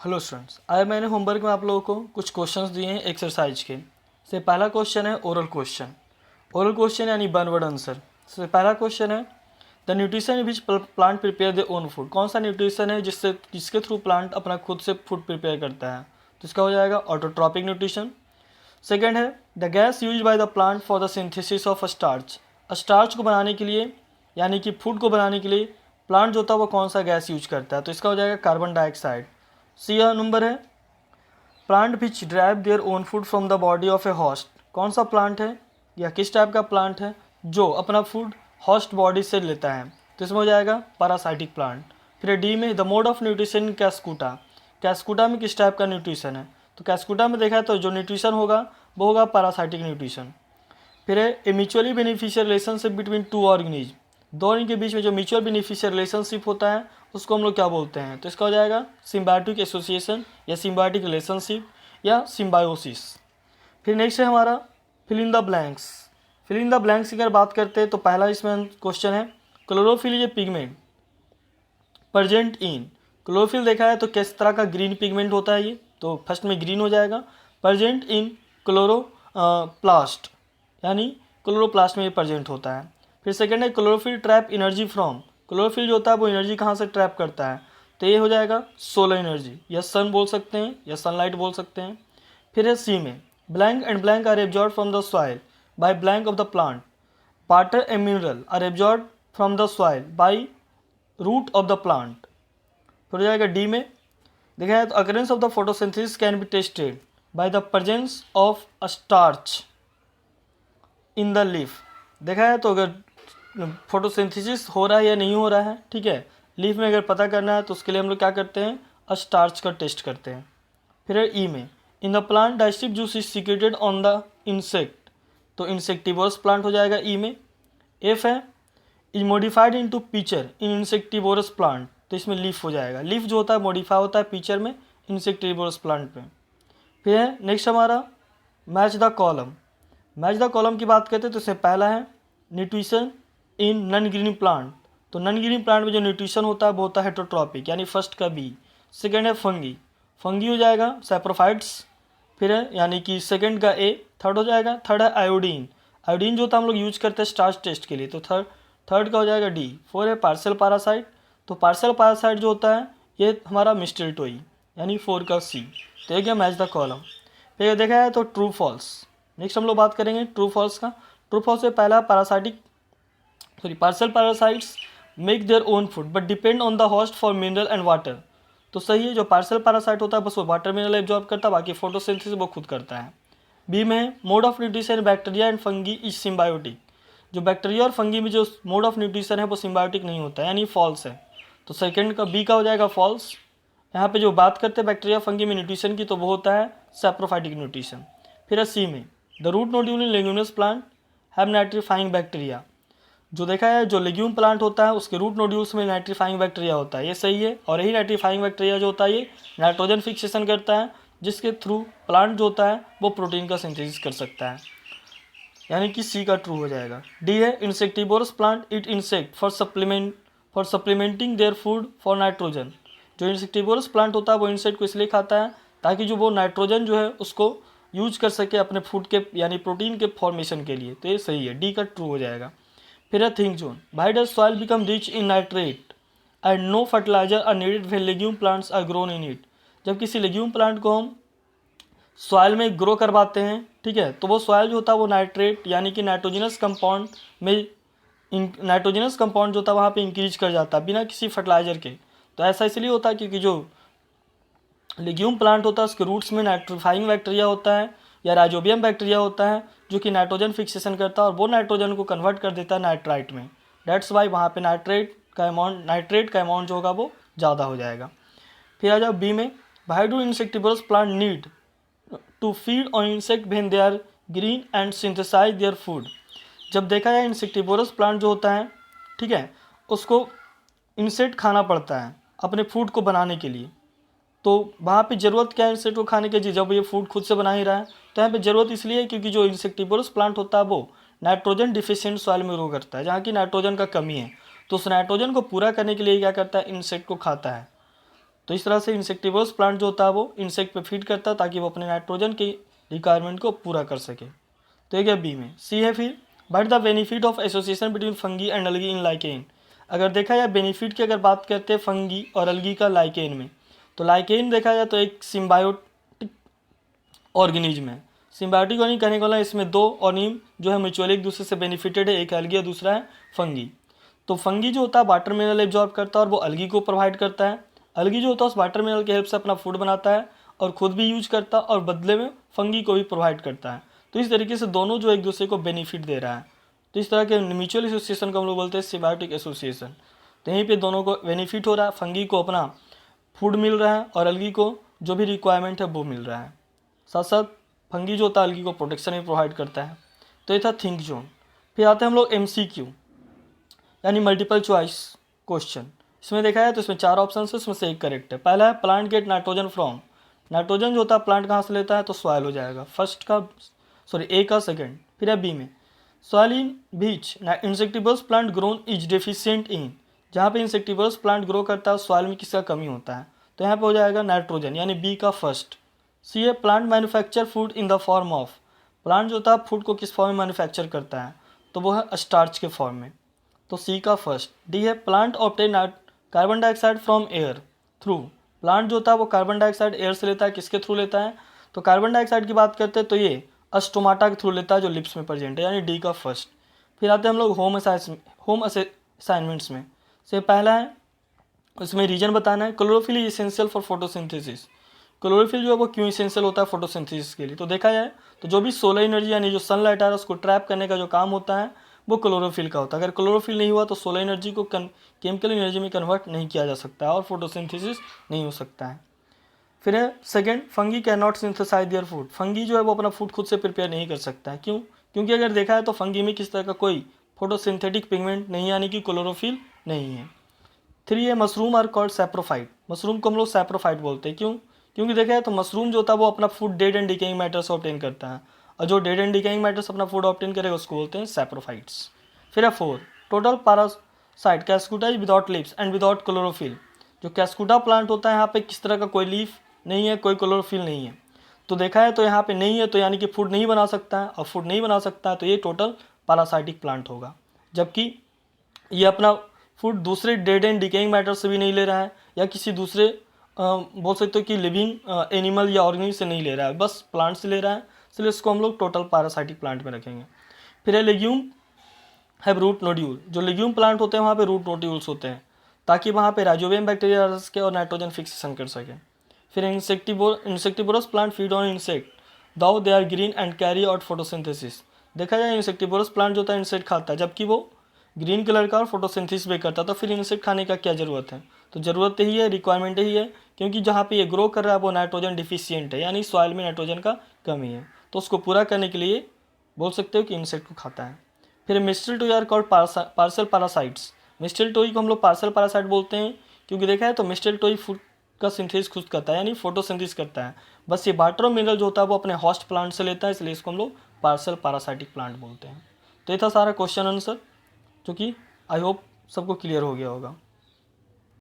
Hello students, आज मैंने homework में आप लोगों को कुछ क्वेश्चंस दिए हैं एक्सरसाइज के। से पहला क्वेश्चन है ओरल क्वेश्चन यानी वन वर्ड आंसर। से पहला क्वेश्चन है the nutrition which plant prepare the own food. कौन सा न्यूट्रिशन है जिसके थ्रू प्लांट अपना खुद से फूड प्रिपेयर करता है, तो इसका हो जाएगा ऑटोट्रॉपिक न्यूट्रिशन। सेकेंड है the gas use by the plant for the synthesis of starch. Starch को बनाने के लिए यानी कि फूड को बनाने के लिए प्लांट जो होता है वो कौन सा गैस यूज करता है, तो इसका हो जाएगा कार्बन डाइऑक्साइड। सी नंबर है plant which drive their own food from the body of A host. कौन सा प्लांट है या किस टाइप का प्लांट है जो अपना फूड हॉस्ट बॉडी से लेता है, तो इसमें हो जाएगा पैरासाइटिक प्लांट। फिर डी में द मोड ऑफ न्यूट्रिशन कैस्कूटा। कैस्कूटा में किस टाइप का न्यूट्रिशन है, तो कैस्कूटा में देखा है तो जो न्यूट्रिशन होगा वो होगा पैरासाइटिक न्यूट्रिशन। फिर है a mutually beneficial relationship between two organism. दो इनके बीच में जो म्यूचुअल बेनिफिशियल रिलेशनशिप होता है उसको हम लोग क्या बोलते हैं, तो इसका हो जाएगा सिम्बायोटिक एसोसिएशन या सिम्बायोटिक रिलेशनशिप या सिम्बायोसिस। फिर नेक्स्ट है हमारा fill in the blanks. Fill in the blanks की अगर बात करते हैं तो पहला इसमें क्वेश्चन है chlorophyll is a pigment present in. Chlorophyll देखा है तो किस तरह का ग्रीन पिगमेंट होता है ये, तो फर्स्ट में ग्रीन हो जाएगा। प्रेजेंट इन क्लोरो प्लास्ट यानी क्लोरोप्लास्ट में ये प्रेजेंट होता है। फिर सेकेंड है chlorophyll trap energy from. Chlorophyll जो होता है वो एनर्जी कहाँ से ट्रैप करता है, तो ये हो जाएगा सोलर एनर्जी या सन बोल सकते हैं या सनलाइट बोल सकते हैं। फिर है सी में blank and blank are absorb from the soil by blank of the plant. Water and mineral are absorb from the soil by root of the plant. फिर हो जाएगा डी में देखा जाए तो occurrence of the photosynthesis can be tested by the presence of a starch in the leaf. देखा है तो अगर फोटोसिंथेसिस हो रहा है या नहीं हो रहा है, ठीक है, लीफ में अगर पता करना है तो उसके लिए हम लोग क्या करते हैं, स्टार्च का टेस्ट करते हैं। फिर है ई में in the plant digestive juice is secreted on the insect, तो इंसेक्टिवोरस प्लांट हो जाएगा ई में। एफ है is modified into pitcher in insectivorous plant, तो इसमें लीफ हो जाएगा। लीफ जो होता है मॉडिफाई होता है पीचर में इंसेक्टिवोरस प्लांट में। फिर है नेक्स्ट हमारा match the column. Match the column की बात करते हैं तो इसमें पहला है nutrition in non green plant, तो नॉन ग्रीन प्लांट में जो न्यूट्रिशन होता है वो होता है हेटरोट्रॉपिक यानी फर्स्ट का बी। सेकेंड है फंगी, फंगी हो जाएगा सैप्रोफाइट्स। फिर है यानी कि सेकेंड का ए। थर्ड हो जाएगा थर्ड है आयोडीन। आयोडीन जो होता है हम लोग यूज करते हैं स्टार्च टेस्ट के लिए, तो थर्ड का हो जाएगा डी। फोर है पार्सल पैरासाइट, तो पार्सल पैरासाइट जो होता है ये हमारा मिस्टेल्टोई यानी फोर का सी। तो ये गया मैच द कॉलम। फिर देखा है तो ट्रू फॉल्स। नेक्स्ट हम लोग बात करेंगे ट्रू फॉल्स का। ट्रू फॉल्स में पहला parcel parasites make their own food but depend on the host for mineral and water. तो सही है, जो पार्सल पैरासाइट होता है बस वो वाटर मिनरल एब्जॉर्ब करता है, बाकी फोटोसिंथेसिस वो खुद करता है। बी में है mode of nutrition bacteria and fungi is symbiotic. जो बैक्टीरिया और फंगी में जो मोड ऑफ न्यूट्रिशन है वो सिम्बायोटिक नहीं होता है यानी फॉल्स है, तो सेकेंड का बी का हो जाएगा फॉल्स। यहाँ पे जो बात करते हैं बैक्टीरिया फंगी में न्यूट्रिशन की तो वो होता है सैप्रोफाइटिक न्यूट्रिशन। फिर है सी में the root nodule in leguminous plant have nitrifying bacteria. जो देखा है जो लेग्यूम प्लांट होता है उसके रूट नोड्यूल्स में नाइट्रीफाइंग बैक्टीरिया होता है, ये सही है। और यही नाइट्रीफाइंग बैक्टीरिया जो होता है ये नाइट्रोजन फिक्सेशन करता है जिसके थ्रू प्लांट जो होता है वो प्रोटीन का सिंथेसिस कर सकता है, यानी कि सी का ट्रू हो जाएगा। डी है insectivorous plant it insect for supplementing their food for nitrogen. जो इंसेक्टिवोरस प्लांट होता है वो इंसेक्ट को इसलिए खाता है ताकि जो वो नाइट्रोजन जो है उसको यूज कर सके अपने फूड के यानी प्रोटीन के फॉर्मेशन के लिए, तो ये सही है, डी का ट्रू हो जाएगा। फिर है think zone why does soil become rich in nitrate and no fertiliser are needed when legume plants are grown in it. जब किसी लेग्यूम प्लांट को हम सॉइल में ग्रो करवाते हैं, ठीक है, तो वो सॉइल जो होता है वो नाइट्रेट यानी कि नाइट्रोजनस कंपाउंड में नाइट्रोजनस कंपाउंड जो होता है वहाँ पे इंक्रीज कर जाता है बिना किसी फर्टिलाइजर के। तो ऐसा इसलिए होता है क्योंकि जो लेग्यूम प्लांट होता है उसके रूट्स में नाइट्रीफाइंग बैक्टीरिया होता है या राइजोबियम बैक्टीरिया होता है जो कि नाइट्रोजन फिक्सेशन करता है और वो नाइट्रोजन को कन्वर्ट कर देता है नाइट्राइट में। डेट्स वाई वहाँ पे नाइट्रेट का अमाउंट जो होगा वो ज़्यादा हो जाएगा। फिर आ जाओ बी में why do insectivorous plant need to feed on insect when they are green and synthesise their food. जब देखा जाए इंसेक्टिवोरस प्लांट जो होता है, ठीक है, उसको इंसेक्ट खाना पड़ता है अपने फूड को बनाने के लिए, तो वहाँ पे ज़रूरत क्या है इंसेक्ट को खाने के, जब ये फूड खुद से बना ही रहा है। तो यहाँ पे ज़रूरत इसलिए है क्योंकि जो इंसेक्टिवोरस प्लांट होता है वो नाइट्रोजन डिफिशिएंट सॉइल में ग्रो करता है जहाँ की नाइट्रोजन का कमी है, तो उस नाइट्रोजन को पूरा करने के लिए क्या करता है, इंसेक्ट को खाता है। तो इस तरह से इंसेक्टिवर्स प्लांट जो होता है वो इंसेक्ट पे फीड करता है ताकि वो अपने नाइट्रोजन की रिक्वायरमेंट को पूरा कर सके। तो ये बी में। सी है फिर, but the benefit of association between fungi and algae in lichen. अगर देखा जाए बेनिफिट की अगर बात करते हैं फंगी और अलगी का लाइकेन में, तो लाइकेन देखा जाए तो एक सिम्बायोटिक ऑर्गेनिज्म है। सिम्बायोटिक ऑर्गेनिज्म कहने वाला इसमें दो ऑर्गेनिज्म जो है म्यूचुअली एक दूसरे से बेनिफिटेड है, एक अलगी और दूसरा है फंगी। तो फंगी जो होता है वाटर मिनरल एब्जॉर्ब करता है और वो अलगी को प्रोवाइड करता है। अलगी जो होता है उस वाटर मिनरल की हेल्प से अपना फूड बनाता है और खुद भी यूज करता है और बदले में फंगी को भी प्रोवाइड करता है। तो इस तरीके से दोनों जो एक दूसरे को बेनिफिट दे रहा है। तो इस तरह के म्यूचुअल एसोसिएशन को हम लोग बोलते हैं सिम्बायोटिक एसोसिएशन। तो यहीं पे दोनों को बेनिफिट हो रहा है, फंगी को अपना फूड मिल रहा है और अलगी को जो भी रिक्वायरमेंट है वो मिल रहा है। साथ साथ फंगी जो होता है अलगी को प्रोटेक्शन भी प्रोवाइड करता है। तो ये था थिंक जोन। फिर आते हैं हम लोग MCQ यानी मल्टीपल चॉइस क्वेश्चन। इसमें देखा है तो इसमें 4 ऑप्शन है, उसमें से एक करेक्ट है। पहला है plant get nitrogen from. Nitrogen जो होता है प्लांट कहाँ से लेता है, तो सॉइल हो जाएगा फर्स्ट का, सॉरी ए का सेकंड। फिर है बी में, soil in beach insectivores plant grown is deficient in. जहाँ पे इंसेक्टिवर्स प्लांट ग्रो करता है सॉइल में किसका कमी होता है, तो यहाँ पे हो जाएगा नाइट्रोजन यानी बी का फर्स्ट। सी है plant manufacture food in the form of. Plant जो होता है फूड को किस फॉर्म में मैन्युफैक्चर करता है, तो वो है स्टार्च के फॉर्म में, तो सी का फर्स्ट। डी है plant obtain carbon dioxide from air through. Plant जो होता है वो कार्बन डाइऑक्साइड एयर से लेता है, किसके थ्रू लेता है, तो कार्बन डाइऑक्साइड की बात करते हैं तो ये स्टोमाटा के थ्रू लेता है जो लिप्स में प्रेजेंट है, यानी डी का फर्स्ट। फिर आते हैं हम लोग होम असाइनमेंट्स में से पहला है, उसमें रीजन बताना है। Chlorophyll is essential for photosynthesis. Chlorophyll जो है वो क्यों इसेंशियल होता है फोटोसिंथेसिस के लिए, तो देखा जाए तो जो भी सोलर एनर्जी यानी जो सनलाइट आ रहा है उसको ट्रैप करने का जो काम होता है वो क्लोरोफिल का होता है। अगर क्लोरोफिल नहीं हुआ तो सोलर एनर्जी को केमिकल एनर्जी में कन्वर्ट नहीं किया जा सकता है और फोटोसिंथेसिस नहीं हो सकता है। फिर है second, fungi can not synthesise their food. Fungi जो है वो अपना फूड खुद से प्रिपेयर नहीं कर सकता है, क्यों, क्योंकि अगर देखा है तो फंगी में किस तरह का कोई फोटोसिंथेटिक पिगमेंट नहीं यानी कि क्लोरोफिल नहीं है। 3 है mushroom are called saprophyte. Mushroom को हम लोग सैप्रोफाइट बोलते हैं, क्यों, क्योंकि देखा है तो मशरूम जो होता है वो अपना food dead and decaying matter से ऑब्टेन करता है और जो डेड एंड डिकेइंग मैटर से अपना फूड ऑब्टेन करेगा उसको बोलते हैं सैप्रोफाइट्स। फिर है 4 total parasite cuscuta is without leaves and without chlorophyll. जो कैस्कुटा प्लांट होता है यहाँ पे किस तरह का कोई लीफ नहीं है, कोई क्लोरोफिल नहीं है, तो देखा है तो यहाँ पे नहीं है तो यानी कि फूड नहीं बना सकता है, और फूड नहीं बना सकता है तो ये टोटल पैरासाइटिक प्लांट होगा। जबकि ये अपना फूड दूसरे डेड एंड डिकेइंग मैटर से भी नहीं ले रहा है या किसी दूसरे बोल सकते हो कि लिविंग एनिमल या ऑर्गेनिज्म से नहीं ले रहा है, बस प्लांट से ले रहा है, इसलिए इसको हम लोग टोटल पैरासाइटिक प्लांट में रखेंगे। फिर है लेग्यूम हैव रूट नोड्यूल। जो लेग्यूम प्लांट होते हैं वहाँ पे रूट नोड्यूल्स होते हैं ताकि वहाँ पे राइजोबियम बैक्टीरिया रह सके और नाइट्रोजन फिक्सेशन कर सके। फिर insectivorous plant feed on insect though they are green and carry out photosynthesis. देखा जाए इंसेक्टिवोरस प्लांट जो होता है इंसेक्ट खाता है जबकि वो ग्रीन कलर का और फोटोसिंथेसिस भी करता है, तो फिर इंसेक्ट खाने का क्या ज़रूरत है, तो ज़रूरत यही है, रिक्वायरमेंट यही है, क्योंकि जहाँ पे ये ग्रो कर रहा है वो नाइट्रोजन डिफिशियंट है यानी सॉइल में नाइट्रोजन का कमी है, तो उसको पूरा करने के लिए बोल सकते हो कि इंसेक्ट को खाता है। फिर मिस्टल टोई आर कॉल्ड पार्सल पैरासाइट्स। मिस्टल टोई को हम लोग पार्सल पैरासाइट बोलते हैं क्योंकि देखा है तो मिस्टल टोई फूड का सिंथेसिस खुद करता है यानी फोटोसिंथेसिस करता है, बस ये वाटर और मिनरल जो होता है वो अपने होस्ट प्लांट से लेता है, इसलिए इसको हम लोग पार्सल पैरासाइटिक प्लांट बोलते हैं। तो ये था सारा क्वेश्चन आंसर जो कि आई होप सबको क्लियर हो गया होगा।